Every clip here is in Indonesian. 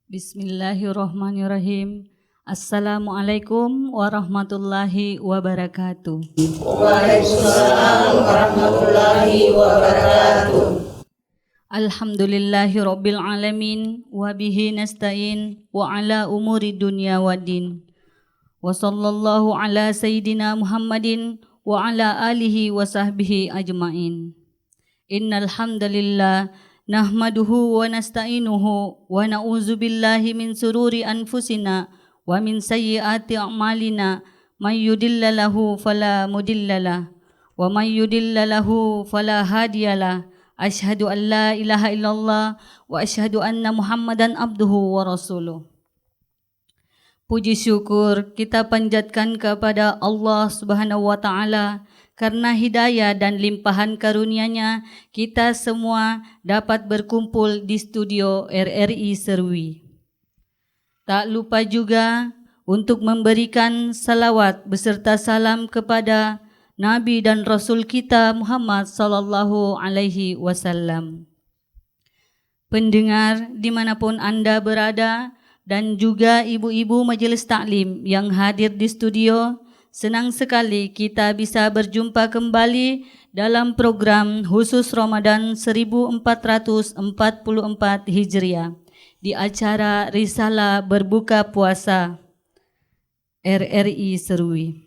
Bismillahirrahmanirrahim. Assalamualaikum warahmatullahi wabarakatuh. Waalaikumsalam warahmatullahi wabarakatuh. Alhamdulillahi rabbil alamin wa bihi nasta'in wa ala umuri dunya waddin. Wa sallallahu ala sayyidina Muhammadin wa ala alihi wa sahbihi ajmain. Innal hamdalillah nahmaduhu wa nasta'inuhu wa na'udzu billahi min sururi anfusina wa min sayyiati a'malina may yudhillalahu fala mudhillalah wa may yudhillalahu fala hadiyalah. Asyhadu an la ilaha illallah wa asyhadu anna Muhammadan abduhu wa rasuluh. Puji syukur kita panjatkan kepada Allah Subhanahu wa taala karena hidayah dan limpahan karunia-Nya kita semua dapat berkumpul di studio RRI Serui. Tak lupa juga untuk memberikan salawat beserta salam kepada Nabi dan Rasul kita Muhammad sallallahu alaihi wasallam. Pendengar dimanapun Anda berada dan juga ibu-ibu majelis taklim yang hadir di studio, senang sekali kita bisa berjumpa kembali dalam program khusus Ramadan 1444 Hijriah di acara Risalah Berbuka Puasa RRI Serui.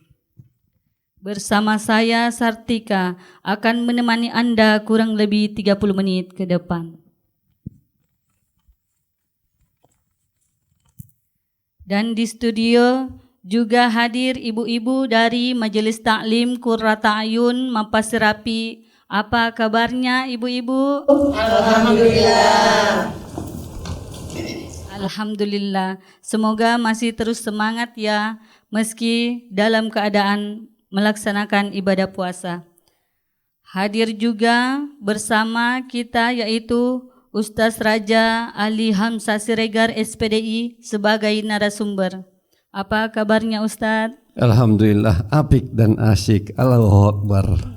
Bersama saya Sartika akan menemani Anda kurang lebih 30 menit ke depan. Dan di studio juga hadir ibu-ibu dari Majelis Taklim Qurrata Ayun Mapas Serapi. Apa kabarnya ibu-ibu? Alhamdulillah. Alhamdulillah. Semoga masih terus semangat ya meski dalam keadaan melaksanakan ibadah puasa. Hadir juga bersama kita yaitu Ustaz Raja Ali Hamzah Siregar SPDI sebagai narasumber. Apa kabarnya Ustaz? Alhamdulillah, apik dan asyik. Allahu Akbar.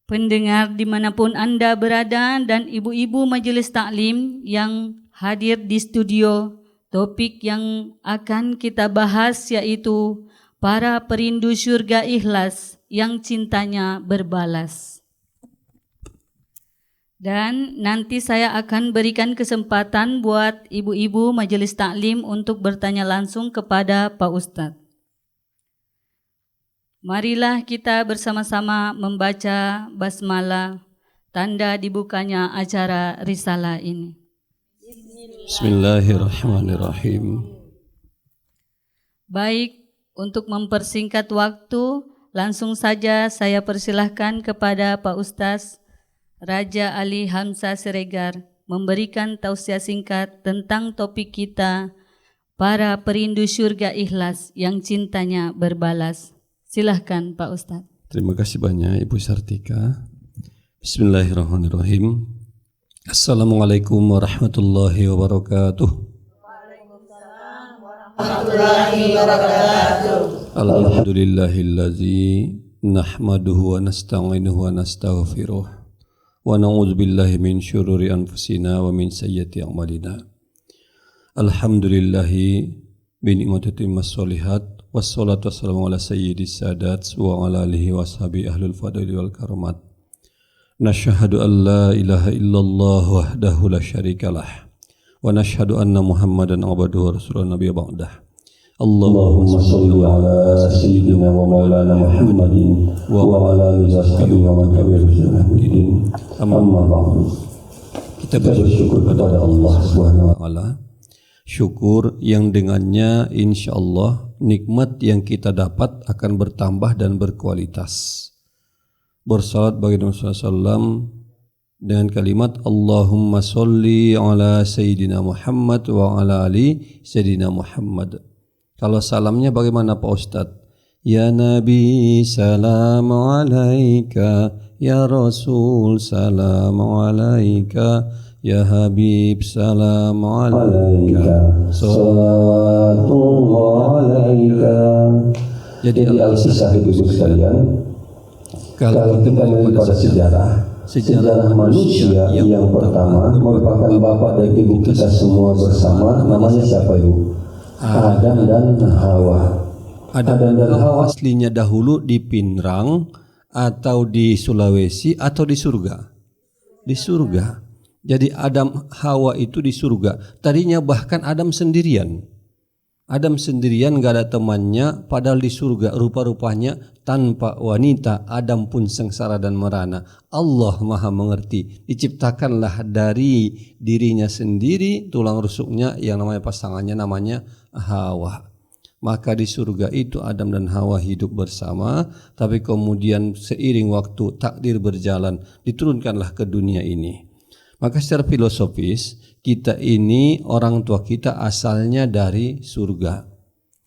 Pendengar dimanapun Anda berada dan ibu-ibu majelis taklim yang hadir di studio, topik yang akan kita bahas yaitu para perindu syurga ikhlas yang cintanya berbalas. Dan nanti saya akan berikan kesempatan buat ibu-ibu majelis taklim untuk bertanya langsung kepada Pak Ustadz. Marilah kita bersama-sama membaca basmalah, tanda dibukanya acara risalah ini. Bismillahirrahmanirrahim. Baik, untuk mempersingkat waktu, langsung saja saya persilahkan kepada Pak Ustadz Raja Ali Hamzah Siregar memberikan tausiah singkat tentang topik kita, para perindu syurga ikhlas yang cintanya berbalas. Silahkan Pak Ustadz. Terima kasih banyak Ibu Sartika. Bismillahirrahmanirrahim. Assalamualaikum warahmatullahi wabarakatuh. Waalaikumsalam warahmatullahi wabarakatuh. Alhamdulillahillazi nahmaduhu wa nasta'inuhu wa nastaghfiruh. Wa na'udzu billahi min syururi anfusina wa min sayyiati a'malina. Alhamdulillahi bi ni'matihi mas-solihat wassalatu wassalamu ala sayyidis sadat wa ala alihi washabi ahlul fadli wal karamat. Nashhadu an la ilaha illallah wahdahu la syarikalah wa nashhadu anna Muhammadan abduhu wa rasuluhu nabiyya ba'dah. Allahumma shalli ala sayyidina wa maulana Muhammadin wa ala alihi wa sahbihi. Amma ba'du. Kita bersyukur kepada Allah Subhanahu wa taala. Syukur yang dengannya insyaallah nikmat yang kita dapat akan bertambah dan berkualitas. Bersalat bagi Rasulullah SAW dengan kalimat Allahumma sholli ala sayyidina Muhammad wa ala ali sayyidina Muhammad. Kalau salamnya bagaimana Pak Ustadz? Ya Nabi salam alaika, ya Rasul salam alaika, ya Habib salam alaika, salawatullah alaika. Jadi al-kisah ibu sekalian, Kalau kita melihat pada sejarah manusia yang pertama merupakan bapak dan ibu kita semua bersama. Namanya siapa ibu? Adam dan Hawa. Adam dan Hawa aslinya dahulu di Pinrang atau di Sulawesi atau di surga? Di surga. Jadi Adam Hawa itu di surga. Tadinya bahkan Adam sendirian. Adam sendirian, gak ada temannya, padahal di surga rupa-rupanya tanpa wanita. Adam pun sengsara dan merana. Allah maha mengerti. Diciptakanlah dari dirinya sendiri tulang rusuknya yang namanya pasangannya namanya Hawa. Maka di surga itu Adam dan Hawa hidup bersama. Tapi kemudian seiring waktu takdir berjalan, diturunkanlah ke dunia ini. Maka secara filosofis kita ini orang tua kita asalnya dari surga.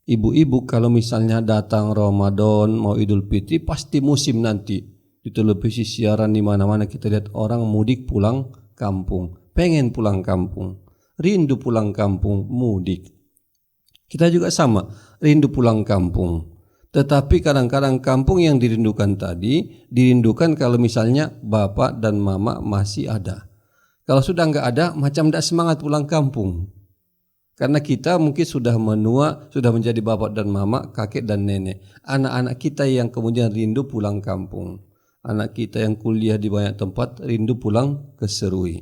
Ibu-ibu kalau misalnya datang Ramadan mau Idul Fitri pasti musim nanti di televisi siaran di mana-mana kita lihat orang mudik pulang kampung, pengen pulang kampung, rindu pulang kampung, mudik. Kita juga sama, rindu pulang kampung. Tetapi kadang-kadang kampung yang dirindukan tadi dirindukan kalau misalnya bapak dan mama masih ada. Kalau sudah enggak ada, macam tidak semangat pulang kampung. Karena kita mungkin sudah menua, sudah menjadi bapak dan mama, kakek dan nenek. Anak-anak kita yang kemudian rindu pulang kampung. Anak kita yang kuliah di banyak tempat rindu pulang ke Serui.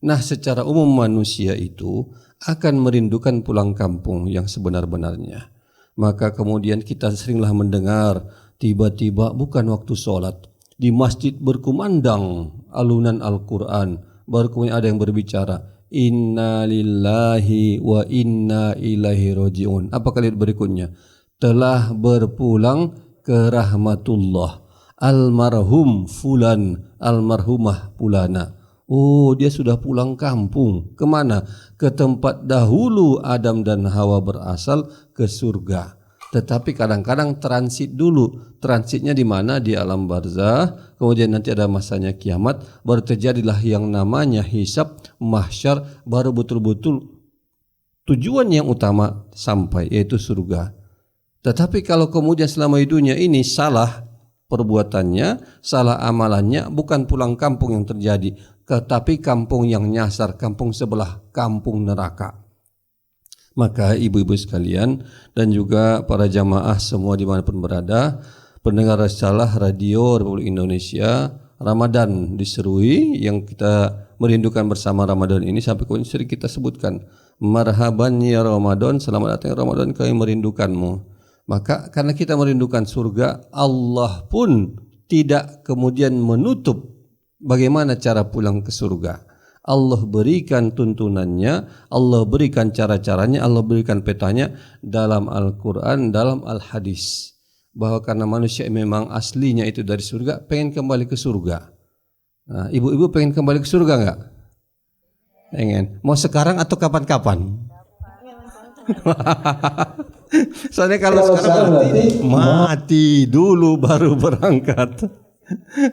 Nah, secara umum manusia itu akan merindukan pulang kampung yang sebenar-benarnya. Maka kemudian kita seringlah mendengar tiba-tiba bukan waktu sholat. Di masjid berkumandang alunan Al-Quran. Baru kemudian ada yang berbicara inna lillahi wa inna ilaihi raji'un. Apa kalimat berikutnya? Telah berpulang ke rahmatullah almarhum fulan, almarhumah pulana. Oh, dia sudah pulang kampung. Kemana? Ke tempat dahulu Adam dan Hawa berasal, ke surga. Tetapi kadang-kadang transit dulu. Transitnya di mana? Di alam barzah. Kemudian nanti ada masanya kiamat. Baru terjadilah yang namanya hisab, mahsyar. Baru betul-betul tujuan yang utama sampai, yaitu surga. Tetapi kalau kemudian selama hidupnya ini salah perbuatannya, salah amalannya, bukan pulang kampung yang terjadi, tetapi kampung yang nyasar, kampung sebelah, kampung neraka. Maka ibu-ibu sekalian dan juga para jamaah semua dimanapun berada, pendengar risalah radio Republik Indonesia, Ramadan diserui yang kita merindukan bersama Ramadan ini sampai kemudian sering kita sebutkan marhaban ya Ramadan, selamat datang Ramadan, kami merindukanmu. Maka karena kita merindukan surga, Allah pun tidak kemudian menutup bagaimana cara pulang ke surga. Allah berikan tuntunannya, Allah berikan cara-caranya, Allah berikan petanya dalam Al-Quran, dalam Al-Hadis. Bahwa karena manusia memang aslinya itu dari surga, pengen kembali ke surga. Nah, ibu-ibu pengen kembali ke surga enggak? Pengen. Mau sekarang atau kapan-kapan? Soalnya kalau sekarang mati dulu baru berangkat.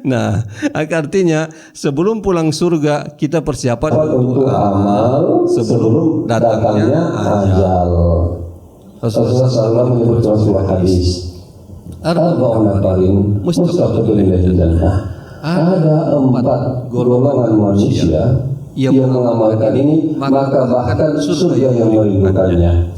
Nah, artinya sebelum pulang surga kita persiapan untuk amal sebelum datangnya ajal. Rasulullah SAW menyebutkan sebuah hadis. Arba'un nafarin mustaqbilun ilal jannah. Ada 4 golongan manusia yang mengamalkan ini maka bahkan surga yang merindukannya.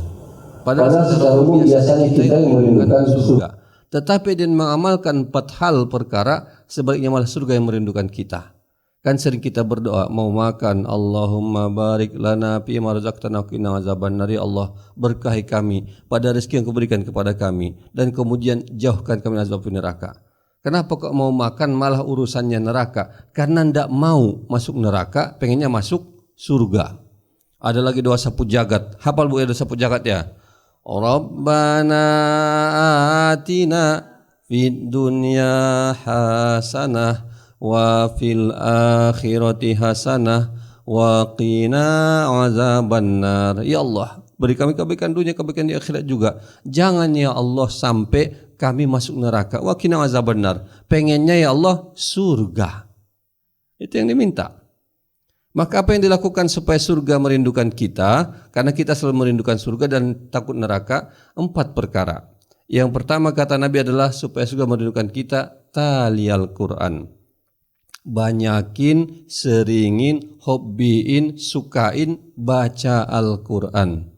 Padahal secara umum biasanya kita yang merindukan surga. Tetapi dia mengamalkan 4 hal perkara, sebaliknya malah surga yang merindukan kita. Kan sering kita berdoa mau makan, Allahumma barik lana fi ma razaqtana wa qina azabannar. Ya Allah, berkahi kami pada rezeki yang Kau berikan kepada kami dan kemudian jauhkan kami azab neraka. Kenapa kok mau makan malah urusannya neraka? Karena ndak mau masuk neraka, pengennya masuk surga. Ada lagi doa sapu jagat. Hafal Bu ya doa sapu jagat ya? Rabbana atina fid dunya hasanah wa fil akhirati hasanah wa qina azabannar. Ya Allah, beri kami kebaikan dunia, kebaikan di akhirat juga. Jangan ya Allah sampai kami masuk neraka. Wa qina azabannar. Pengennya ya Allah surga. Itu yang diminta. Maka apa yang dilakukan supaya surga merindukan kita? Karena kita selalu merindukan surga dan takut neraka. 4 perkara. Yang pertama kata Nabi adalah supaya surga merindukan kita, taliyal Quran. Banyakin, seringin, hobbiin, sukain baca Al-Quran.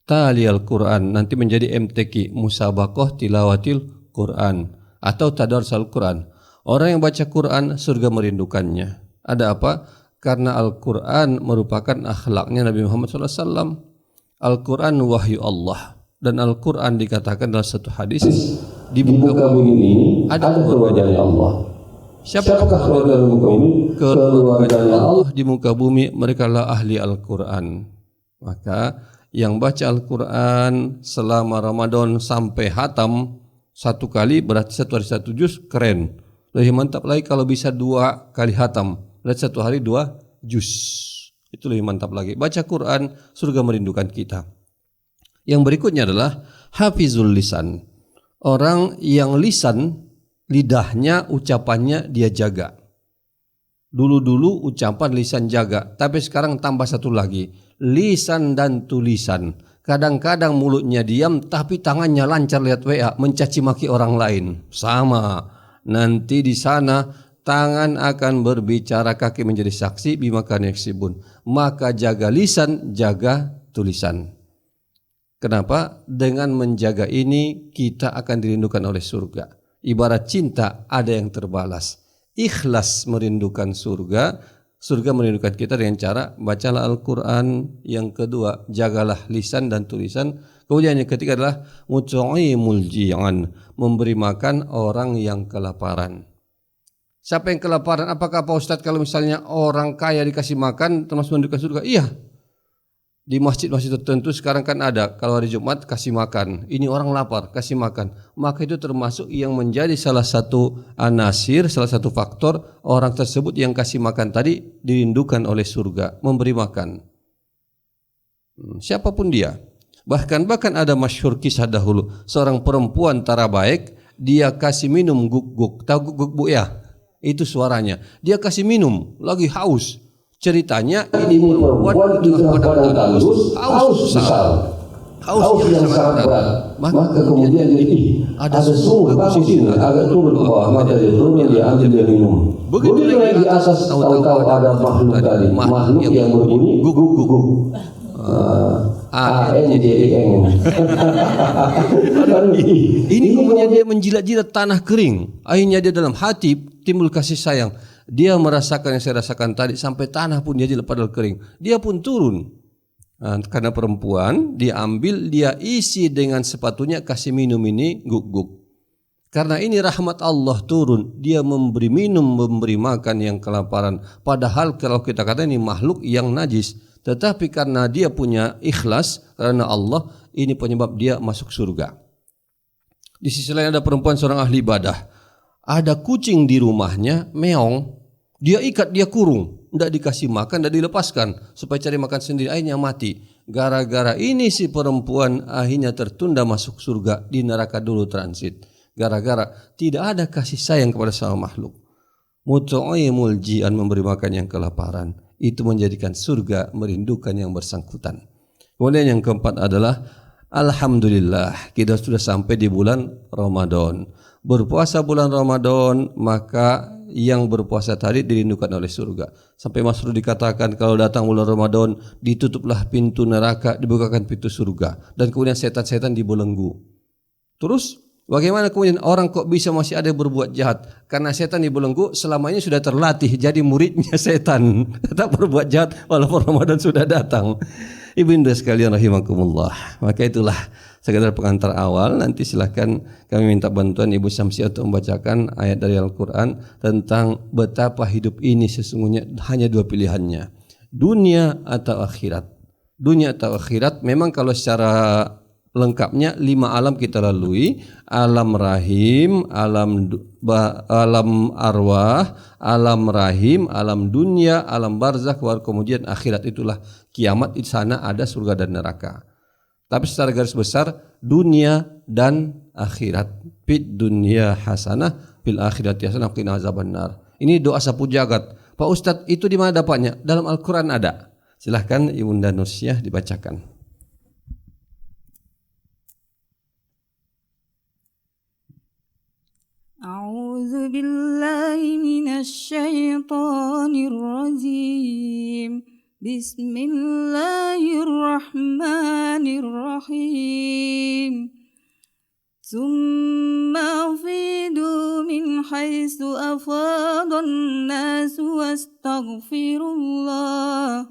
Taliyal Quran nanti menjadi MTQ, musabaqah tilawatil Quran atau tadarus Al-Quran. Orang yang baca Quran surga merindukannya. Ada apa? Karena Al-Quran merupakan akhlaknya Nabi Muhammad SAW. Al-Quran wahyu Allah. Dan Al-Quran dikatakan dalam satu hadis, di muka bumi ini ada keluarganya Allah. Siapakah keluarga muka bumi? Keluarganya Allah di muka bumi, mereka adalah ahli Al-Quran. Maka yang baca Al-Quran selama Ramadan sampai hatam satu kali, berarti satu hari satu juz, keren. Lebih mantap lagi kalau bisa 2 kali hatam, berarti satu hari 2 juz. Itu lebih mantap lagi. Baca Quran, surga merindukan kita. Yang berikutnya adalah hafizul lisan. Orang yang lisan, lidahnya, ucapannya dia jaga. Dulu-dulu ucapan lisan jaga, tapi sekarang tambah satu lagi, lisan dan tulisan. Kadang-kadang mulutnya diam, tapi tangannya lancar lihat WA, mencaci maki orang lain. Sama. Nanti di sana tangan akan berbicara, kaki menjadi saksi, bimakan yaksibun. Maka jaga lisan, jaga tulisan. Kenapa? Dengan menjaga ini kita akan dirindukan oleh surga. Ibarat cinta ada yang terbalas. Ikhlas merindukan surga, surga merindukan kita dengan cara bacalah Al-Quran. Yang kedua, jagalah lisan dan tulisan. Kemudian yang ketiga adalah mut'imul ji'an, memberi makan orang yang kelaparan. Siapa yang kelaparan? Apakah Pak Ustadz kalau misalnya orang kaya dikasih makan termasuk merindukan surga? Iya. Di masjid-masjid tertentu sekarang kan ada, kalau hari Jumat kasih makan, ini orang lapar kasih makan, maka itu termasuk yang menjadi salah satu anasir, salah satu faktor orang tersebut yang kasih makan tadi dirindukan oleh surga, memberi makan. Siapapun dia. Bahkan ada masyhur kisah dahulu, seorang perempuan tara baik, dia kasih minum guk-guk. Tahu guk-guk Bu ya? Itu suaranya. Dia kasih minum, lagi haus. Ceritanya ini perempuan di tengah padang tandus, haus besar, haus yang sangat berat. Maka kemudian dia ada sumur bagus di sini, agak turun ke bawah, maka dia turun, dia ambil, dia minum. Begitu lagi di atas, tahu-tahu ada makhluk tadi, makhluk yang berbunyi guguk-guguk. A-N-J-E-N. Ini kemudian dia menjilat-jilat tanah kering. Akhirnya dia dalam hati timbul kasih sayang. Dia merasakan yang saya rasakan tadi, sampai tanah pun dia jilat padahal kering. Dia pun turun. Karena perempuan, dia ambil, dia isi dengan sepatunya, kasih minum ini guk-guk. Karena ini rahmat Allah turun, dia memberi minum, memberi makan yang kelaparan. Padahal kalau kita kata ini makhluk yang najis, tetapi karena dia punya ikhlas karena Allah, ini penyebab dia masuk surga. Di sisi lain ada perempuan seorang ahli ibadah. Ada kucing di rumahnya, meong, dia ikat, dia kurung, tidak dikasih makan, tidak dilepaskan supaya cari makan sendiri, akhirnya mati. Gara-gara ini si perempuan akhirnya tertunda masuk surga, di neraka dulu transit. Gara-gara tidak ada kasih sayang kepada sama makhluk. Mut'imul ji'an, memberi makan yang kelaparan, itu menjadikan surga merindukan yang bersangkutan. Kemudian yang keempat adalah alhamdulillah kita sudah sampai di bulan Ramadan. Berpuasa bulan Ramadan, maka yang berpuasa tadi dirindukan oleh surga. Sampai Mas Rudi dikatakan kalau datang bulan Ramadan, ditutuplah pintu neraka, dibukakan pintu surga, dan kemudian setan-setan dibelenggu. Terus bagaimana kemudian orang kok bisa masih ada berbuat jahat? Karena setan dibelenggu selama ini sudah terlatih jadi muridnya setan, tetap berbuat jahat walaupun Ramadan sudah datang. Ibunda sekalian rahimakumullah. Maka itulah sekedar pengantar awal. Nanti silahkan kami minta bantuan Ibu Syamsiah untuk membacakan ayat dari Al-Quran tentang betapa hidup ini sesungguhnya hanya dua pilihannya, dunia atau akhirat. Dunia atau akhirat, memang kalau secara lengkapnya 5 alam kita lalui, alam rahim, alam arwah, alam rahim, alam dunia, alam barzakh, kemudian akhirat. Itulah kiamat, di sana ada surga dan neraka. Tapi secara garis besar dunia dan akhirat. Fid dunya hasanah, fil akhirati hasanah, qina azabannar. Ini doa sapu jagat. Pak Ustadz, itu di mana dapatnya? Dalam Al-Quran ada. Silahkan Ibunda Nusyah dibacakan. أعوذ أعوذ بالله من الشيطان الرجيم بسم الله الرحمن الرحيم ثم أفيدوا من حيث أفاض الناس واستغفروا الله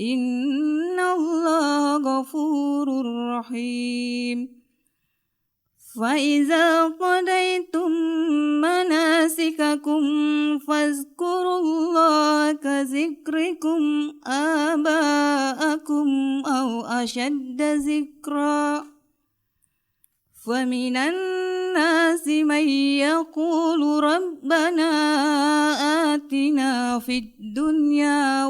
إن الله غفور رحيم فإذا قضيتم مناسككم فاذكروا الله كذكركم آباءكم أو أشد ذكرا فمن الناس من يقول ربنا آتنا في الدنيا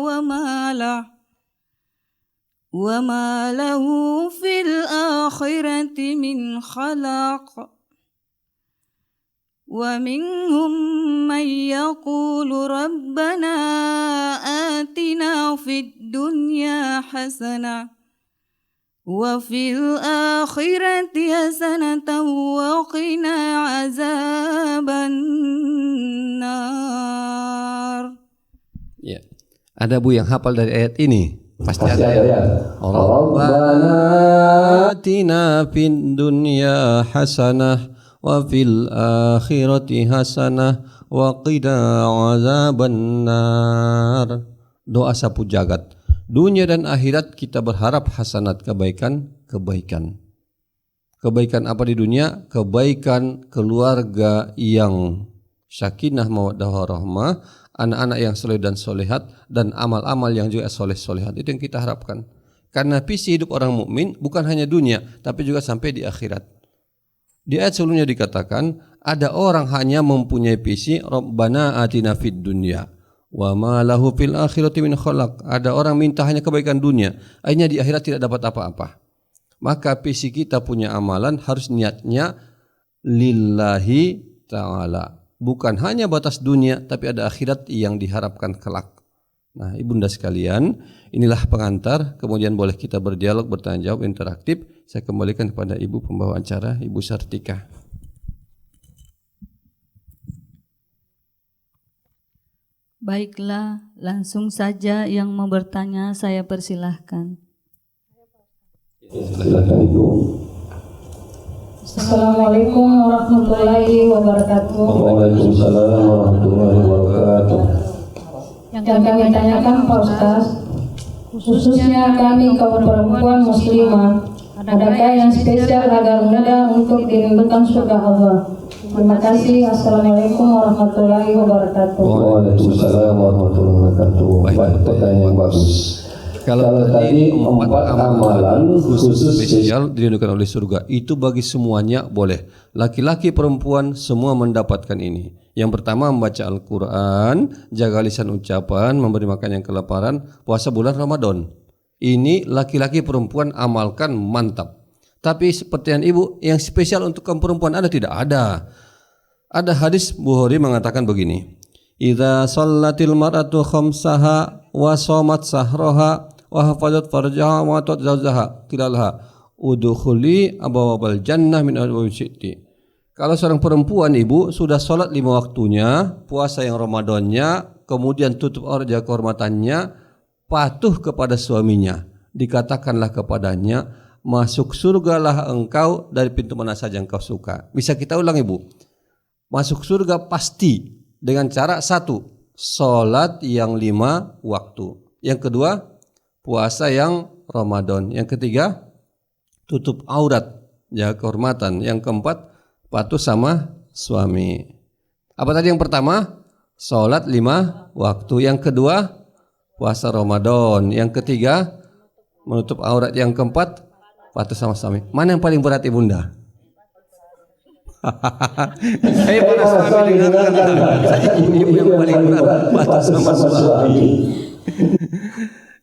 وما له في الآخرة من خلاق ومنهم من يقول ربنا آتنا في الدنيا حسنة وفي الآخرة حسنة وقنا عذاب النار. Ya. Ada Bu yang hafal dari ayat ini? Pasti ada ya. Rabbana atina fid dunya hasanah wa fil akhirati hasanah wa qina azabannar. Doa sapu jagat. Dunia dan akhirat kita berharap hasanat, kebaikan. Kebaikan apa di dunia? Kebaikan keluarga yang sakinah mawaddah warahmah, anak-anak yang soleh dan solehat, dan amal-amal yang juga soleh solehat. Itu yang kita harapkan. Karena visi hidup orang mukmin bukan hanya dunia, tapi juga sampai di akhirat. Di ayat sebelumnya dikatakan ada orang hanya mempunyai visi Rabbana atina fid dunya wa ma lahu fil akhirati min khalaq. Ada orang minta hanya kebaikan dunia, akhirnya di akhirat tidak dapat apa-apa. Maka visi kita punya amalan harus niatnya lillahi ta'ala. Bukan hanya batas dunia, tapi ada akhirat yang diharapkan kelak. Nah, ibunda sekalian, inilah pengantar. Kemudian boleh kita berdialog, bertanya jawab, interaktif. Saya kembalikan kepada Ibu pembawa acara, Ibu Sartika. Baiklah, langsung saja yang mau bertanya saya persilahkan. Silakan Ibu. Assalamualaikum warahmatullahi wabarakatuh. Waalaikumsalam warahmatullahi wabarakatuh. Yang kami tanyakan Pak Ustaz, khususnya kami kaum perempuan muslimah, adakah yang spesial agar mudah untuk dirindukan surga Allah? Terima kasih. Assalamualaikum warahmatullahi wabarakatuh. Waalaikumsalam warahmatullahi wabarakatuh. Baik, pertanyaan yang bagus. Kalau tadi 4 amalan khusus spesial dirindukan oleh surga, itu bagi semuanya boleh. Laki-laki perempuan semua mendapatkan ini. Yang pertama membaca Al-Quran, jaga lisan ucapan, memberi makan yang kelaparan, puasa bulan Ramadan. Ini laki-laki perempuan amalkan, mantap. Tapi seperti yang Ibu, yang spesial untuk kaum perempuan ada tidak? Ada. Ada hadis Bukhari mengatakan begini. Idza shallatil mar'atu khamsaha wa shamat sahraha wa hafazat farjaha wa atat zawjaha qila udkhuli abwabal jannah min abwabil syi'ti. Kalau seorang perempuan Ibu sudah salat 5 waktunya, puasa yang Ramadannya, kemudian tutup aurat jaga kehormatannya, patuh kepada suaminya, dikatakanlah kepadanya, masuk surgalah engkau dari pintu mana saja engkau suka. Bisa kita ulang Ibu. Masuk surga pasti dengan cara 1, salat yang 5 waktu. Yang kedua, puasa yang Ramadan. Yang ketiga, tutup aurat, jaga kehormatan. Yang keempat, patuh sama suami. Apa tadi yang pertama? Salat 5 waktu. Yang kedua, puasa Ramadan. Yang ketiga, menutup aurat. Yang keempat, patuh sama suami. Mana yang paling berat Ibunda? Saya para suami dengarkan. Ibu yang paling berat, patuh sama suami.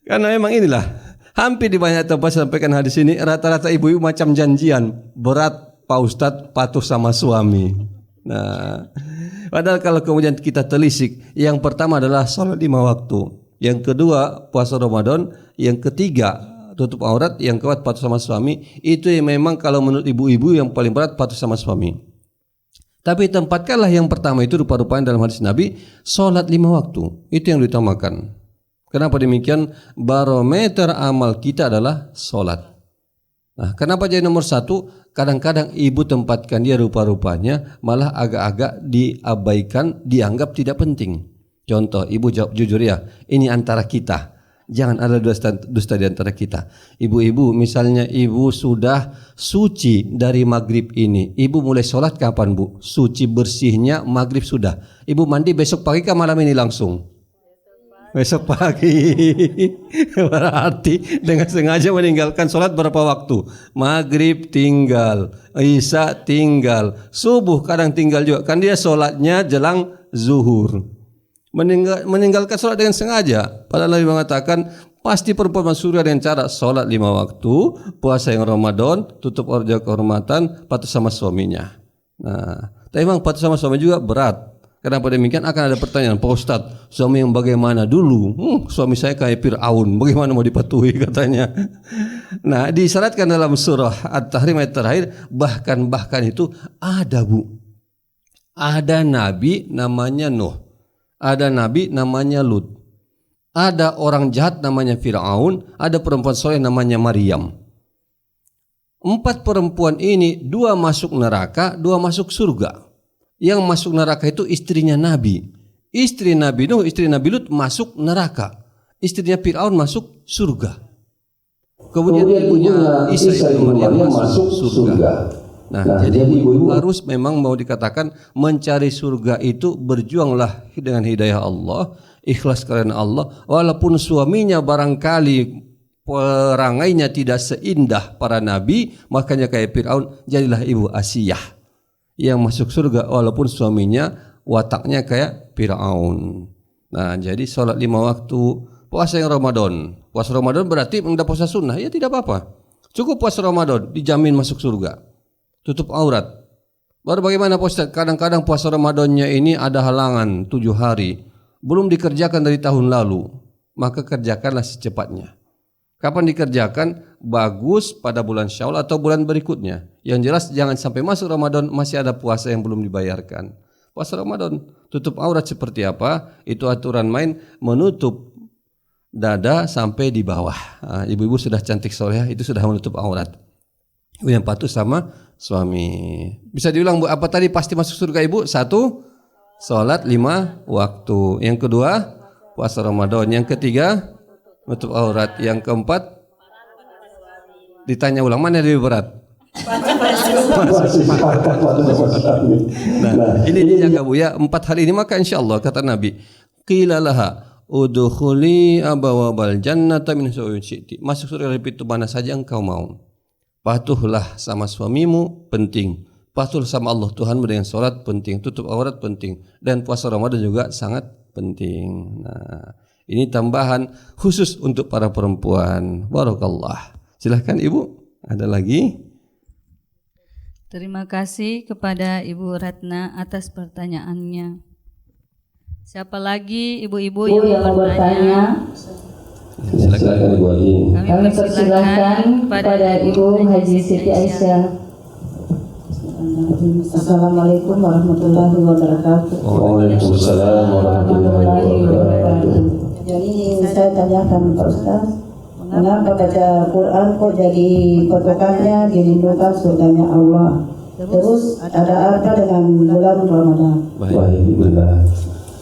Karena memang inilah, hampir di banyak tempat saya sampaikan hadis ini, rata-rata ibu-ibu macam janjian, berat Pak Ustadz patuh sama suami. Nah, padahal kalau kemudian kita telisik, yang pertama adalah salat 5 waktu, yang kedua puasa Ramadan, yang ketiga tutup aurat, yang keempat patuh sama suami. Itu yang memang kalau menurut ibu-ibu yang paling berat patuh sama suami. Tapi tempatkanlah yang pertama itu rupa-rupanya dalam hadis Nabi, sholat 5 waktu. Itu yang diutamakan. Kenapa demikian? Barometer amal kita adalah sholat. Nah, kenapa jadi nomor 1? Kadang-kadang ibu tempatkan dia rupa-rupanya malah agak-agak diabaikan, dianggap tidak penting. Contoh, ibu jawab jujur ya, ini antara kita. Jangan ada dusta di antara kita. Ibu-ibu, misalnya ibu sudah suci dari maghrib ini. Ibu mulai sholat kapan, Bu? Suci bersihnya maghrib sudah. Ibu mandi besok pagi ke malam ini langsung? Besok pagi. Berarti dengan sengaja meninggalkan sholat berapa waktu? Maghrib tinggal, isya tinggal, subuh kadang tinggal juga. Kan dia sholatnya jelang zuhur. Meninggalkan sholat dengan sengaja. Padahal Nabi mengatakan pasti perempuan masuk surga dengan cara sholat 5 waktu, puasa yang Ramadan, tutup aurat kehormatan, patuh sama suaminya. Nah, tapi memang patuh sama suami juga berat. Kenapa demikian? Akan ada pertanyaan, Pak Ustadz, suami yang bagaimana dulu? Suami saya kayak Fir'aun, bagaimana mau dipatuhi katanya. Nah, disyaratkan dalam surah At-Tahrim ayat terakhir, bahkan itu ada, Bu. Ada nabi namanya Nuh. Ada nabi namanya Lut. Ada orang jahat namanya Fir'aun. Ada perempuan soleh namanya Maryam. 4 perempuan ini, 2 masuk neraka, 2 masuk surga. Yang masuk neraka itu istrinya Nabi. Istri Nabi Nuh, istri Nabi Lut masuk neraka. Istrinya Fir'aun masuk surga. Kemudian ibunya Isa ibn Maryam masuk surga. Nah, jadi ibu harus memang mau dikatakan mencari surga itu berjuanglah dengan hidayah Allah, ikhlas karena Allah. Walaupun suaminya barangkali perangainya tidak seindah para nabi, makanya kayak Fir'aun, jadilah ibu Asiyah yang masuk surga walaupun suaminya wataknya kayak Fir'aun. Nah, jadi sholat 5 waktu, puasa yang Ramadan. Puasa Ramadan berarti enggak puasa sunnah, ya tidak apa-apa. Cukup puasa Ramadan, dijamin masuk surga. Tutup aurat. Baru bagaimana Pak Ustaz? Kadang-kadang puasa Ramadannya ini ada halangan 7 hari. Belum dikerjakan dari tahun lalu. Maka kerjakanlah secepatnya. Kapan dikerjakan? Bagus pada bulan Syawal atau bulan berikutnya. Yang jelas jangan sampai masuk Ramadan masih ada puasa yang belum dibayarkan. Puasa Ramadan, tutup aurat seperti apa? Itu aturan main, menutup dada sampai di bawah. Nah, ibu-ibu sudah cantik soleh, itu sudah menutup aurat. Yang patuh sama suami. Bisa diulang, Bu, apa tadi pasti masuk surga, Ibu? 1, sholat 5 waktu. Yang kedua, puasa Ramadan. Yang ketiga, menutup aurat. Yang keempat, ditanya ulang, mana yang lebih berat? Nah, ini dijaga, Bu ya. 4 hal ini maka insya Allah kata Nabi, qila laha udkhuli abawabal jannata min syi'ti. Masuk surga dari pintu mana saja engkau mau. Patuhlah sama suamimu, penting. Patuh sama Allah Tuhanmu dengan sholat, penting. Tutup aurat, penting. Dan puasa Ramadan juga sangat penting. Nah, ini tambahan khusus untuk para perempuan. Barakallah. Silahkan Ibu, ada lagi? Terima kasih kepada Ibu Ratna atas pertanyaannya. Siapa lagi ibu-ibu yang bertanya? Silakan Ibu Haji. Kami persilakan pada Ibu Haji Siti Aisyah. Assalamualaikum warahmatullahi wabarakatuh. Waalaikumsalam warahmatullahi wabarakatuh. Jadi saya tanyakan Pak Ustaz, mengapa baca Quran kok jadi patokannya dirindukan surganya Allah? Terus ada apa dengan bulan Ramadan? Baik.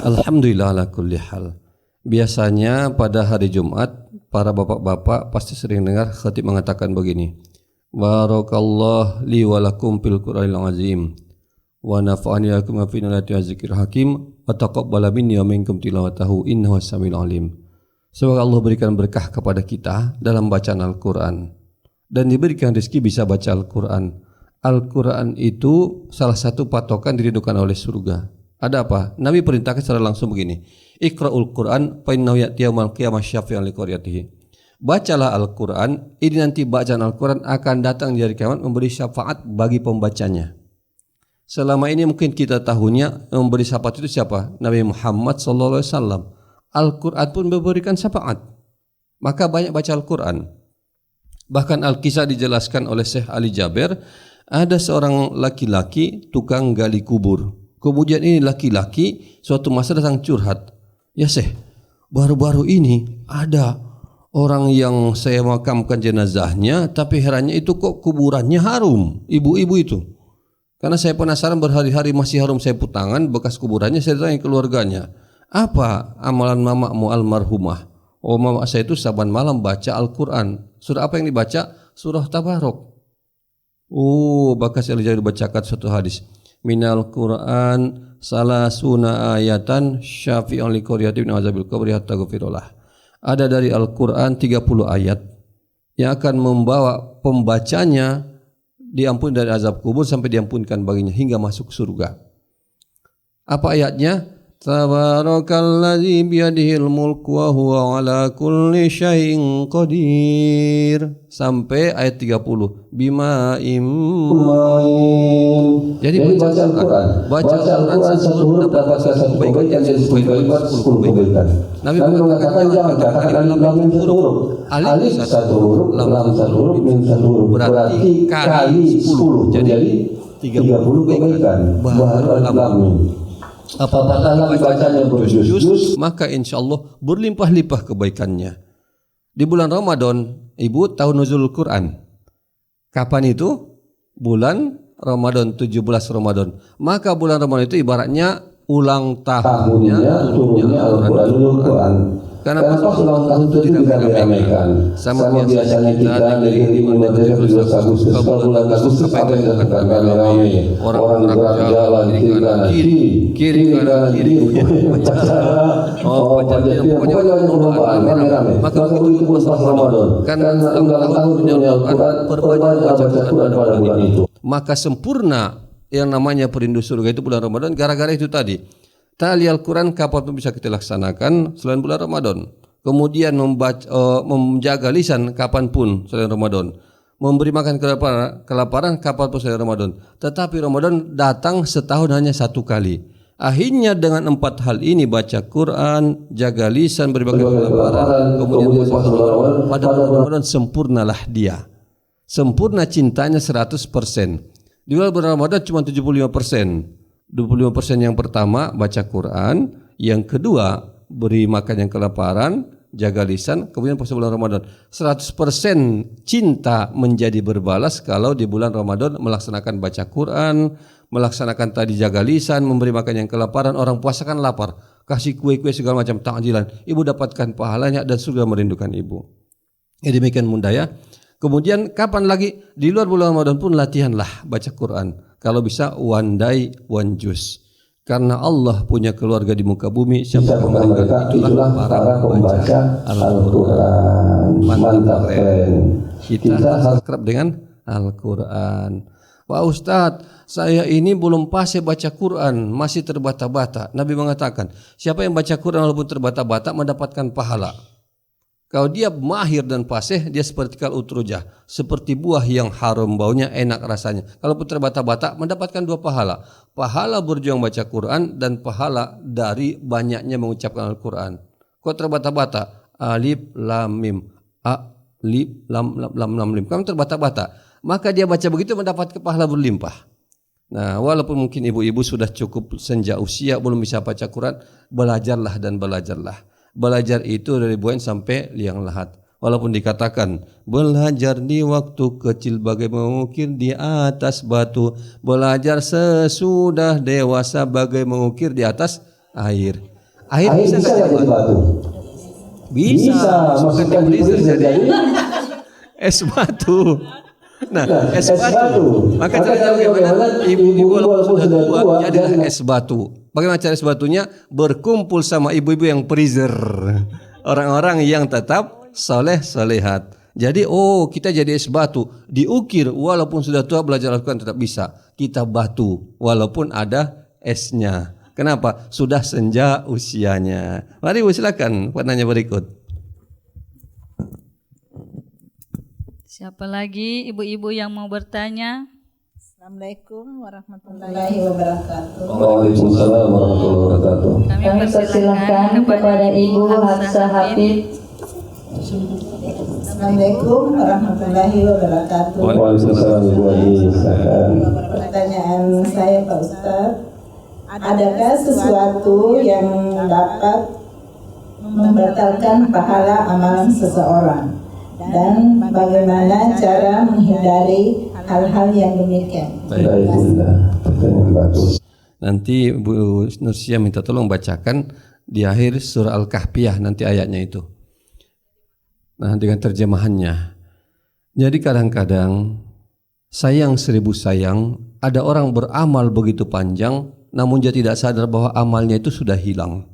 Alhamdulillah ala kulli hal. Biasanya pada hari Jumat para bapak-bapak pasti sering dengar khatib mengatakan begini. Barakallah li wa lakum fil Qur'anil azim wa nafa'ani lakum fi ayati zikril hakim wa taqabbala minni wa minkum tilawatahu innahu samiul alim. Semoga Allah berikan berkah kepada kita dalam bacaan Al-Qur'an dan diberikan rezeki bisa baca Al-Qur'an. Al-Qur'an itu salah satu patokan dirindukan oleh surga. Ada apa? Nabi perintahkan secara langsung begini. Iqra'ul Qur'an fa innahu ya'ti yaumil qiyamah syafi'an liqaryatihi. Bacalah Al-Qur'an, ini nanti bacaan Al-Qur'an akan datang di hari kiamat memberi syafaat bagi pembacanya. Selama ini mungkin kita tahunya memberi syafaat itu siapa? Nabi Muhammad sallallahu alaihi wasallam. Al-Qur'an pun memberikan syafaat. Maka banyak baca Al-Qur'an. Bahkan Al-Kisah dijelaskan oleh Syekh Ali Jaber, Ada seorang laki-laki tukang gali kubur. Kemudian ini laki-laki suatu masa datang curhat. Ya Syekh, baru-baru ini ada orang yang saya makamkan jenazahnya, tapi herannya itu kok kuburannya harum, ibu-ibu itu. Karena saya penasaran, berhari-hari masih harum sapu tangan bekas kuburannya. Saya tanya keluarganya, apa amalan mamamu almarhumah? Oh, mama saya itu saban malam baca Al-Quran. Surah apa yang dibaca? Surah Tabarok. Oh, bakal saya dibacakan suatu hadis. Minal Quran salasuna ayatan syafi'un liqoriyati min azabil qabri hatta ghufirullah. Ada dari Al-Quran 30 ayat yang akan membawa pembacanya diampuni dari azab kubur sampai diampunkan baginya hingga masuk surga. Apa ayatnya? Tabarakalladzi biyadihil mulku wa huwa ala kulli syai'in qadir sampai ayat 30. Bima Jadi baca Al-Quran. Baca Al-Quran satu huruf dapatkan satu kebaikan yang jadi 10 kalimat 10 kebaikan. Nabi mengatakan jangan katakan alif lam mim satu huruf. Alif satu huruf, lam satu huruf, mim satu huruf. Berarti kali 10 jadi 30 kebaikan. Baru alif lam mim. Apabila bacanya berjuz-juz, maka insyaallah berlimpah-limpah kebaikannya. Di bulan Ramadan, Ibu tahu nuzul Quran. Kapan itu? Bulan Ramadan, 17 Ramadan. Maka bulan Ramadan itu ibaratnya ulang tahunnya turunnya Al-Quran. Karena pas ulang tahun itu tidak diramaikan. Sama biasanya kita dari 5 dari 17 Agustus kalau bulan Agustus apa yang dilakukan ramai. Orang gerak jalan kiri kanan kiri. Pokoknya perlombaan ramai. Maka begitu pun pas Ramadan. Karena ulang tahun turunnya Al-Quran, perbanyak baca Quran pada bulan itu. Maka sempurna yang namanya perindu surga itu bulan Ramadan gara-gara itu tadi. Tali Al-Quran kapan pun bisa kita laksanakan selain bulan Ramadan. Kemudian menjaga lisan kapanpun selain Ramadan. Memberi makan kelaparan kapanpun selain Ramadan. Tetapi Ramadan datang setahun hanya satu kali. Akhirnya dengan 4 hal ini, baca Quran, jaga lisan, beri makan kelaparan, kemudian pada Ramadan sempurnalah dia. Sempurna cintanya 100%. Di bulan Ramadan cuma 75%. 25% yang pertama baca Quran, yang kedua beri makan yang kelaparan, jaga lisan, kemudian pas bulan Ramadan 100% cinta menjadi berbalas kalau di bulan Ramadan melaksanakan baca Quran, melaksanakan tadi jaga lisan, memberi makan yang kelaparan. Orang puasa kan lapar, kasih kue-kue segala macam takjilan, ibu dapatkan pahalanya dan surga merindukan ibu. Ya demikian Bunda ya. Kemudian kapan lagi? Di luar bulan Ramadan pun latihanlah baca Quran. Kalau bisa one day one juz. Karena Allah punya keluarga di muka bumi, siapa yang meninggal itulah para pembaca Al-Quran. Mantap keren. Kita harus kerap dengan Al-Quran. Pak Ustadz, saya ini belum fasih baca Quran, masih terbata-bata. Nabi mengatakan, siapa yang baca Quran walaupun terbata-bata mendapatkan pahala. Kalau dia mahir dan fasih, dia seperti kal utrujah, seperti buah yang harum baunya, enak rasanya. Kalau terbata-bata mendapatkan 2 pahala. Pahala berjuang baca Quran dan pahala dari banyaknya mengucapkan Al-Quran. Kok terbata-bata? Alif lam mim. Alif lam mim. Kamu terbata-bata. Maka dia baca begitu mendapat pahala berlimpah. Nah, walaupun mungkin ibu-ibu sudah cukup senja usia belum bisa baca Quran, belajarlah dan belajarlah. Belajar itu dari buayan sampai liang lahat. Walaupun dikatakan belajar di waktu kecil bagai mengukir di atas batu, belajar sesudah dewasa bagai mengukir di atas air. Air bisa jadi batu? Bisa. Masukkan di freezer jadi es batu. Nah, es batu. Maka cara bagaimana ibu-ibu walaupun sudah tua jadi es batu. Bagaimana cara es batunya? Berkumpul sama ibu-ibu yang freezer. Orang-orang yang tetap soleh solehat. Jadi kita jadi es batu. Diukir walaupun sudah tua belajar Al-Quran tetap bisa. Kita batu walaupun ada esnya. Kenapa? Sudah senja usianya. Mari ibu silakan penanya berikut. Siapa lagi ibu-ibu yang mau bertanya? Assalamualaikum warahmatullahi wabarakatuh. Waalaikumsalam warahmatullahi wabarakatuh. Kami Kami persilahkan kepada Ibu Hafsah Hafid Assalamualaikum warahmatullahi wabarakatuh. Waalaikumsalam warahmatullahi wabarakatuh. Pertanyaan saya Pak Ustadz, adakah sesuatu yang dapat membatalkan pahala amalan seseorang? Dan bagaimana cara menghindari hal-hal yang demikian? Baiklah, pertanyaan bagus. Nanti Bu Nursia minta tolong bacakan di akhir surah Al-Kahfiyah nanti ayatnya itu. Nah, dengan terjemahannya. Jadi kadang-kadang sayang seribu sayang, ada orang beramal begitu panjang namun dia tidak sadar bahwa amalnya itu sudah hilang.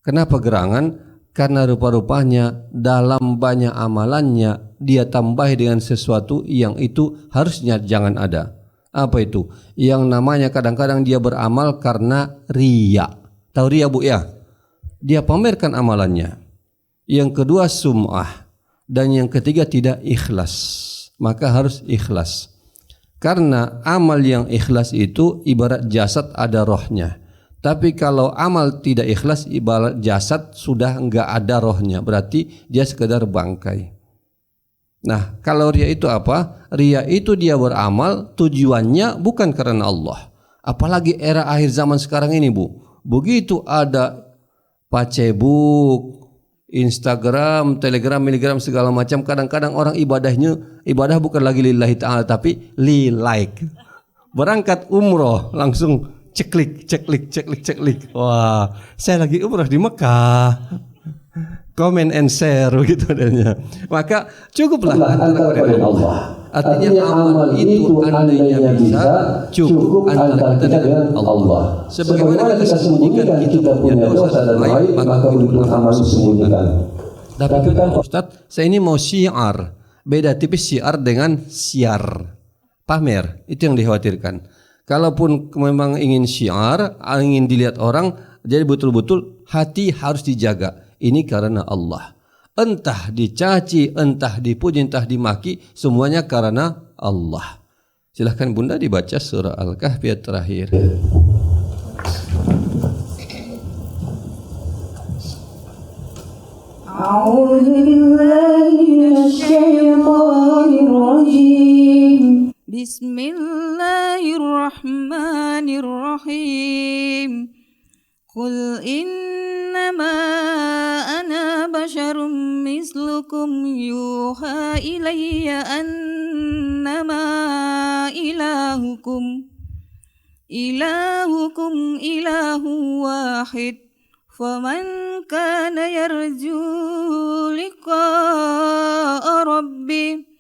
Kenapa gerangan? Karena rupa-rupanya dalam banyak amalannya dia tambah dengan sesuatu yang itu harusnya jangan ada. Apa itu? Yang namanya kadang-kadang dia beramal karena riya. Tahu riya Bu ya? Dia pamerkan amalannya. Yang kedua sum'ah. Dan yang ketiga tidak ikhlas. Maka harus ikhlas. Karena amal yang ikhlas itu ibarat jasad ada rohnya. Tapi kalau amal tidak ikhlas ibarat jasad sudah enggak ada rohnya. Berarti dia sekedar bangkai. Nah, kalau riya itu apa? Riya itu dia beramal tujuannya bukan karena Allah. Apalagi era akhir zaman sekarang ini Bu. Begitu ada Facebook, Instagram, Telegram, Miligram segala macam, kadang-kadang orang ibadah bukan lagi lillahi ta'ala tapi like. Berangkat umroh langsung ceklik. Wah, saya lagi umroh di Mekah. Comment and share begitu adanya. Maka cukuplah antara kepada Allah. Artinya amal itu andainya bisa cukup antara kita dengan Allah. Sebagaimana kita sembunyikan kita punya dosa dan aib, maka begitu amal sembunyikan. Tapi kan Ustaz, saya ini mau syiar. Beda tipis syiar dengan siar. Pamer, itu yang dikhawatirkan. Kalaupun memang ingin syiar, ingin dilihat orang, jadi betul-betul hati harus dijaga. Ini karena Allah. Entah dicaci, entah dipuji, entah dimaki, semuanya karena Allah. Silahkan Bunda dibaca surah Al-Kahfiyah terakhir. Bismillahirrahmanirrahim. Qul innama ana basyarum mislukum yuha ilayya annama ilahukum ilahu wahid faman kana yarju liqa'a rabbih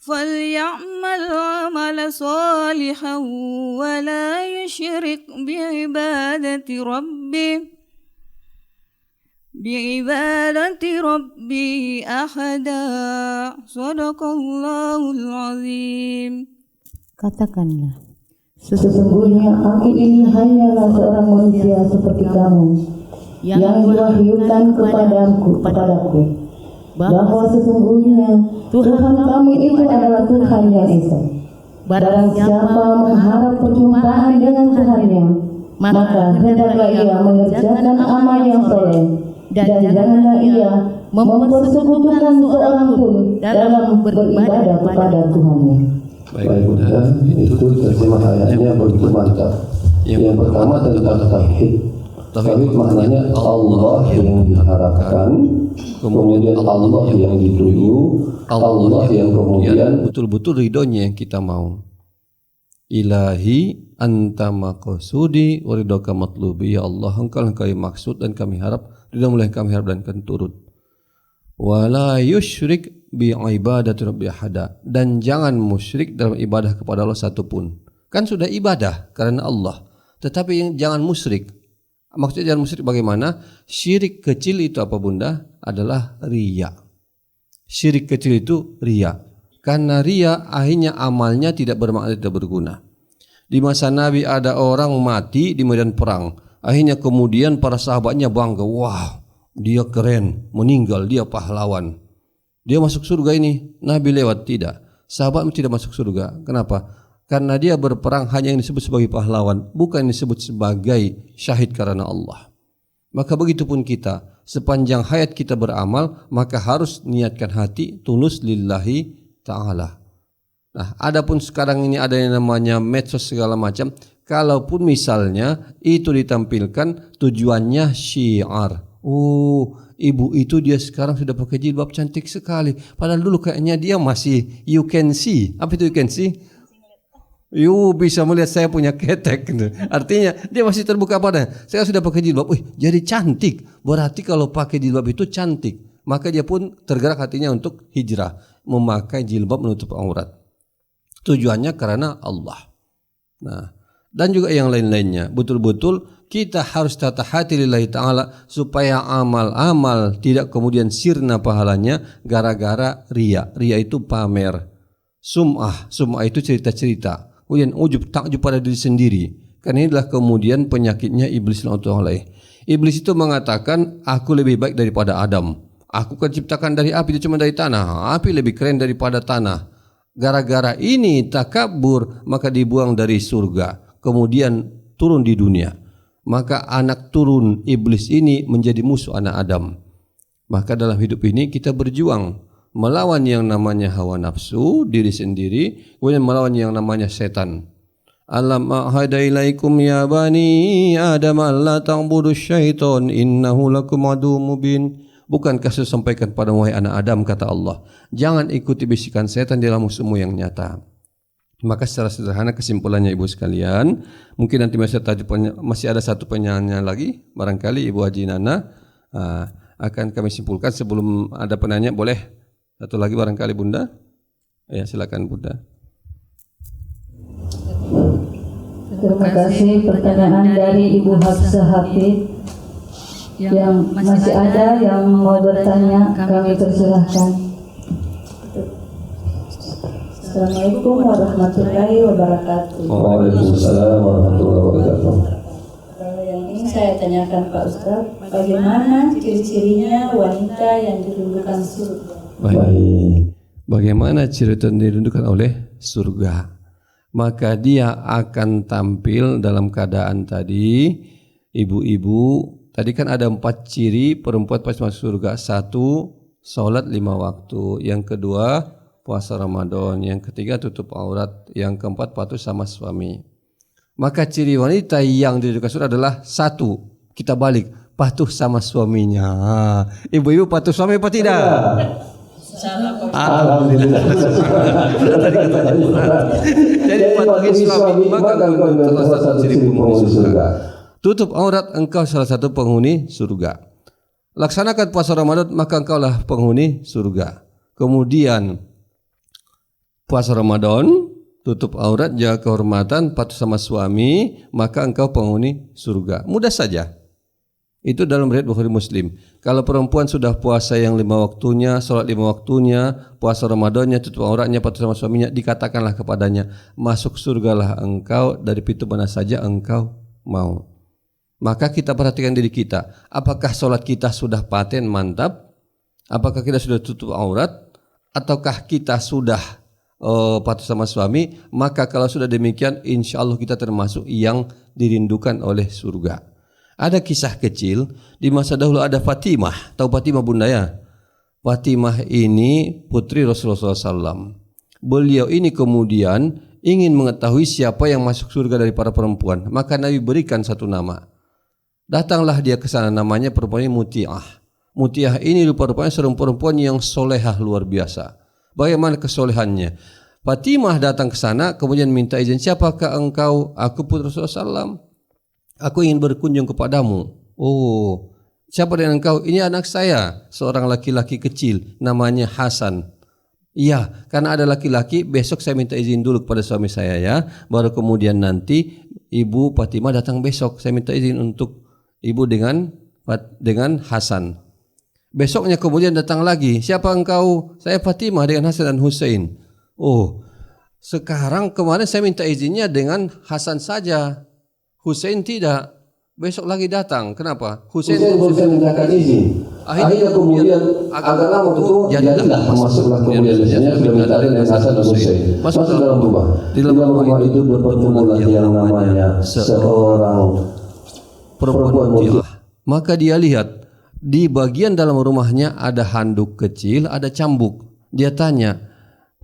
فليعمل عملا صالحا ولا يشرك بعبادة ربي أحدا صدق الله العظيم. Katakanlah, sesungguhnya aku ini hanyalah seorang manusia seperti kamu yang diwahyukan kepadaku bahwa sesungguhnya Tuhan kamu itu adalah Tuhan yang esa. Barang siapa mengharap perjumpaan dengan Tuhannya, maka hendaklah ia mengerjakan amal yang soleh, dan janganlah ia mempersekutukan seorang pun dalam beribadah kepada Tuhannya. Baik Bunda, itu terjemah ayatnya begitu mantap. Yang pertama tentang tauhid. Tauhid maknanya Allah yang diharapkan, kemudian Allah yang dituju, Allah yang kemudian betul-betul ridhonya yang kita mau. Ilahi anta maqsudi wa ridhoka matlubi. Ya Allah, engkau yang kami maksud dan kami harap, ridhomu yang kami harap dan kami turut. Wala yusyrik bi ibadati rabbi ahada. Dan jangan musyrik dalam ibadah kepada Allah satupun. Kan sudah ibadah karena Allah, tetapi yang jangan musyrik. Maksudnya jangan musyrik bagaimana? Syirik kecil itu apa Bunda? Adalah riya. Syirik kecil itu riya. Karena riya akhirnya amalnya tidak bermakna, tidak berguna. Di masa Nabi ada orang mati di medan perang. Akhirnya kemudian para sahabatnya bangga. Wah, dia keren, meninggal, dia pahlawan. Dia masuk surga ini. Nabi lewat, tidak. Sahabat tidak masuk surga. Kenapa? Karena dia berperang hanya yang disebut sebagai pahlawan, bukan yang disebut sebagai syahid karena Allah. Maka begitupun kita, sepanjang hayat kita beramal, maka harus niatkan hati tulus lillahi ta'ala. Nah, adapun sekarang ini ada yang namanya medsos segala macam, kalaupun misalnya itu ditampilkan tujuannya syiar. Oh, ibu itu dia sekarang sudah pakai jilbab cantik sekali. Padahal dulu kayaknya dia masih you can see. Apa itu you can see? You bisa melihat saya punya ketek. Artinya dia masih terbuka padanya. Saya sudah pakai jilbab. Wih, jadi cantik. Berarti kalau pakai jilbab itu cantik. Maka dia pun tergerak hatinya untuk hijrah, memakai jilbab menutup aurat. Tujuannya karena Allah. Nah, dan juga yang lain-lainnya. Betul-betul kita harus tata hati lillahi ta'ala supaya amal-amal tidak kemudian sirna pahalanya gara-gara riya. Riya itu pamer. Sum'ah itu cerita-cerita. Kemudian ujub, takjub pada diri sendiri. Karena inilah kemudian penyakitnya iblis laknatullahi. Iblis itu mengatakan, aku lebih baik daripada Adam. Aku kan ciptakan dari api, itu cuma dari tanah. Api lebih keren daripada tanah. Gara-gara ini takabur, maka dibuang dari surga. Kemudian turun di dunia. Maka anak turun iblis ini menjadi musuh anak Adam. Maka dalam hidup ini kita berjuang melawan yang namanya hawa nafsu diri sendiri, kemudian melawan yang namanya setan. Alam a'hada ilaikum ya bani Adam alla ta'budu syaitan innahu lakum adu mubin. Bukankah saya sampaikan pada wahai anak Adam, kata Allah, jangan ikuti bisikan setan, dia musuhmu yang nyata. Maka secara sederhana kesimpulannya ibu sekalian, mungkin nanti masih ada satu penanya lagi, barangkali Ibu Haji Nana akan kami simpulkan. Sebelum ada penanya, boleh satu lagi barangkali Bunda? Ya, silakan Bunda. Terima kasih pertanyaan dari Ibu Hafsah Hafid. Yang masih ada yang mau bertanya, kami persilahkan. Assalamualaikum warahmatullahi wabarakatuh. Waalaikumsalam warahmatullahi wabarakatuh. Kalau yang ini saya tanyakan Pak Ustaz, bagaimana ciri-cirinya wanita yang dirindukan surga? Baik. Bagaimana ciri yang dirindukan oleh surga? Maka dia akan tampil dalam keadaan tadi, ibu-ibu, tadi kan ada 4 ciri perempuan pasti masuk surga. 1, sholat 5 waktu. Yang kedua, puasa Ramadan. Yang ketiga, tutup aurat. Yang keempat, patuh sama suami. Maka ciri wanita yang dirindukan surga adalah 1, kita balik, patuh sama suaminya. Ibu-ibu patuh suami apa tidak? Alhamdulillah. Jadi patuhi suami, maka engkau salah satu ciri penghuni surga. Tutup aurat, engkau salah satu penghuni surga. Laksanakan puasa Ramadan, maka engkaulah penghuni surga. Kemudian puasa Ramadan, tutup aurat, jaga kehormatan, patuh sama suami, maka engkau penghuni surga. Mudah saja. Itu dalam riwayat Bukhari Muslim. Kalau perempuan sudah puasa yang 5 waktunya, sholat 5 waktunya, puasa Ramadannya, tutup auratnya, patuh sama suaminya, dikatakanlah kepadanya, masuk surgalah engkau dari pintu mana saja engkau mau. Maka kita perhatikan diri kita. Apakah sholat kita sudah paten mantap? Apakah kita sudah tutup aurat? Ataukah kita sudah patuh sama suami? Maka kalau sudah demikian, insya Allah kita termasuk yang dirindukan oleh surga. Ada kisah kecil, di masa dahulu ada Fatimah. Tahu Fatimah Bunda ya? Fatimah ini putri Rasulullah SAW. Beliau ini kemudian ingin mengetahui siapa yang masuk surga dari para perempuan. Maka Nabi berikan satu nama. Datanglah dia ke sana, namanya perempuan Muti'ah. Muti'ah ini rupanya seorang perempuan yang solehah luar biasa. Bagaimana kesolehannya? Fatimah datang ke sana, kemudian minta izin, siapakah engkau? Aku putri Rasulullah SAW. Aku ingin berkunjung kepadamu. Oh, siapa dengan engkau? Ini anak saya, seorang laki-laki kecil, namanya Hasan. Iya, karena ada laki-laki, besok saya minta izin dulu kepada suami saya ya. Baru kemudian nanti Ibu Fatimah datang besok. Saya minta izin untuk Ibu dengan Hasan. Besoknya kemudian datang lagi. Siapa engkau? Saya Fatimah dengan Hasan dan Hussein. Oh, sekarang kemarin saya minta izinnya dengan Hasan saja. Hussein tidak. Besok lagi datang. Kenapa? Hussein bisa mintakan izin. Akhirnya kemudian agak lama itu jadilah masuklah kemudian biasanya sudah minta dengan Hasan dan Hussein. Masuk dalam rumah. Di dalam rumah itu bertemulah yang namanya seorang perempuan Muti'ah. Maka dia lihat Di bagian dalam rumahnya ada handuk kecil, ada cambuk. Dia tanya,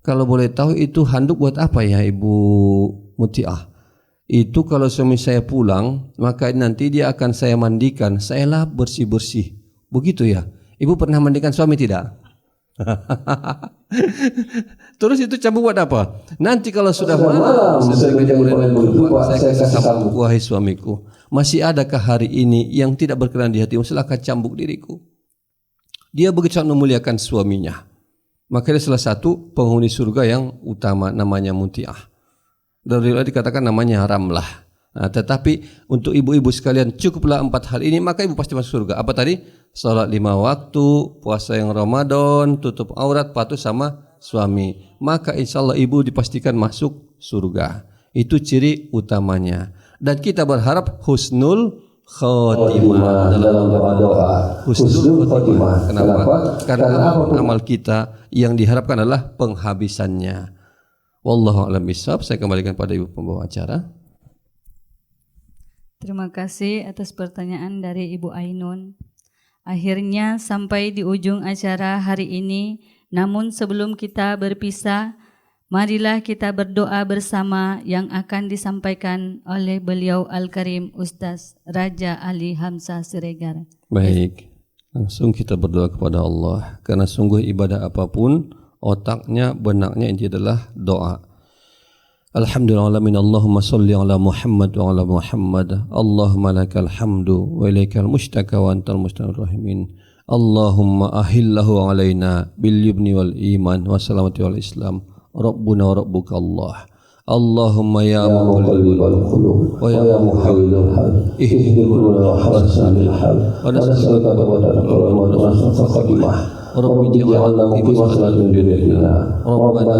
kalau boleh tahu itu handuk buat apa ya Ibu Mutiah? Itu kalau suami saya pulang, maka nanti dia akan saya mandikan, saya lap bersih-bersih. Begitu ya? Ibu pernah mandikan suami tidak? Terus itu cambuk buat apa? Nanti kalau sudah malam, saya kasih cambuk, wahai suamiku, masih adakah hari ini yang tidak berkenan di hatimu? Silakan cambuk diriku. Dia begitu memuliakan suaminya. Maka dia salah satu penghuni surga yang utama, namanya Mutiah. Dari riwayat dikatakan namanya Ramlah. Nah, tetapi untuk ibu-ibu sekalian cukuplah 4 hal ini, maka ibu pasti masuk surga. Apa tadi? Salat 5 waktu, puasa yang Ramadan, tutup aurat, patuh sama suami. Maka insya Allah ibu dipastikan masuk surga. Itu ciri utamanya. Dan kita berharap husnul khotimah dalam doa. Husnul khotimah. Kenapa? Karena apapun amal kita yang diharapkan adalah penghabisannya. Wallahu a'lam bishawab. Saya kembalikan pada ibu pembawa acara. Terima kasih atas pertanyaan dari Ibu Ainun. Akhirnya sampai di ujung acara hari ini. Namun sebelum kita berpisah, marilah kita berdoa bersama yang akan disampaikan oleh beliau Al-Karim Ustaz Raja Ali Hamzah Siregar. Baik, langsung kita berdoa kepada Allah. Karena sungguh ibadah apapun, otaknya, benaknya inti adalah doa. Alhamdulillah, Allahumma salli ala Muhammad wa ala Muhammad. Allahumma lakal hamdu wa ilaikal mushtaka wa antal musta'anur rahimin. Allahumma ahillahu alaina bil yubni wal iman wa salamati wal islam. Rabbuna wa rabbuka Allah. Allahumma ya muqallibal qulub wa ya muhawwilal hal ihdina hasanil hal wa nas'aluka tawfiqal wal hidayah. Rabbi ja'alna muqimatan biridina. Rabbana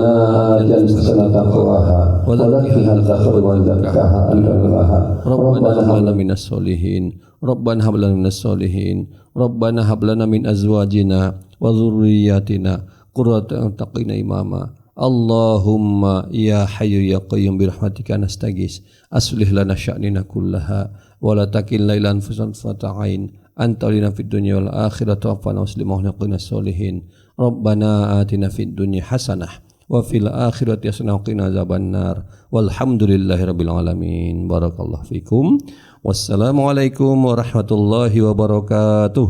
atina hasanatan taqwaha wa zakkiha anta khairu man zakkaha anta waliha. Rabbana hab lana minas solihin. Rabbana hab lana minas solihin. Rabbana hab lana min azwajina wa dhurriyyatina qurrata a'yun imama. Allahumma ya hayyu ya qayyum bi rahmatika nastaghis. Aslih lana sya'nina kullaha wa la takilna ila anfusina tarfata 'ain. Anta lina fid dunya wal akhirati tawaffana muslimin wa qina sholihin. Rabbana atina fid dunya hasanah wa fil akhirati hasanah wa qina azabannar. Walhamdulillahi rabbil alamin. Barakallahu fikum. Wassalamualaikum warahmatullahi wabarakatuh.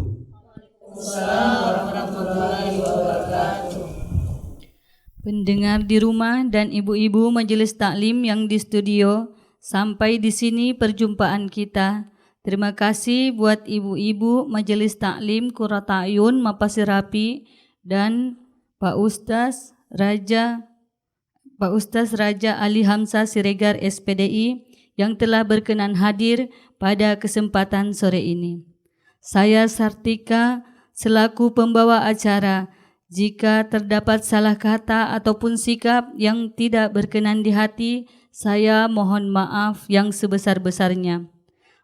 Pendengar di rumah dan ibu-ibu majelis taklim yang di studio, sampai di sini perjumpaan kita. Terima kasih buat ibu-ibu majelis taklim Qurrata A'yun Mapasir Rapi dan Pak Ustaz Raja Ali Hamzah Siregar SPDI yang telah berkenan hadir pada kesempatan sore ini. Saya Sartika selaku pembawa acara, jika terdapat salah kata ataupun sikap yang tidak berkenan di hati, saya mohon maaf yang sebesar-besarnya.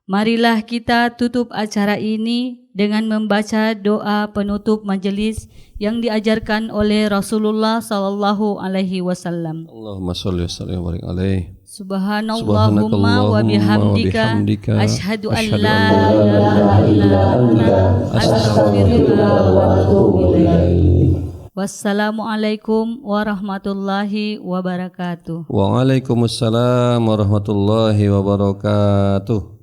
Marilah kita tutup acara ini dengan membaca doa penutup majelis yang diajarkan oleh Rasulullah sallallahu alaihi wasallam. Allahumma shalli wa sallim wa barik alaihi. Subhanallahumma wa bihamdika asyhadu an la ilaha illa anta astaghfiruka wa atubu ilaik. Wassalamualaikum warahmatullahi wabarakatuh. Waalaikumsalam warahmatullahi wabarakatuh.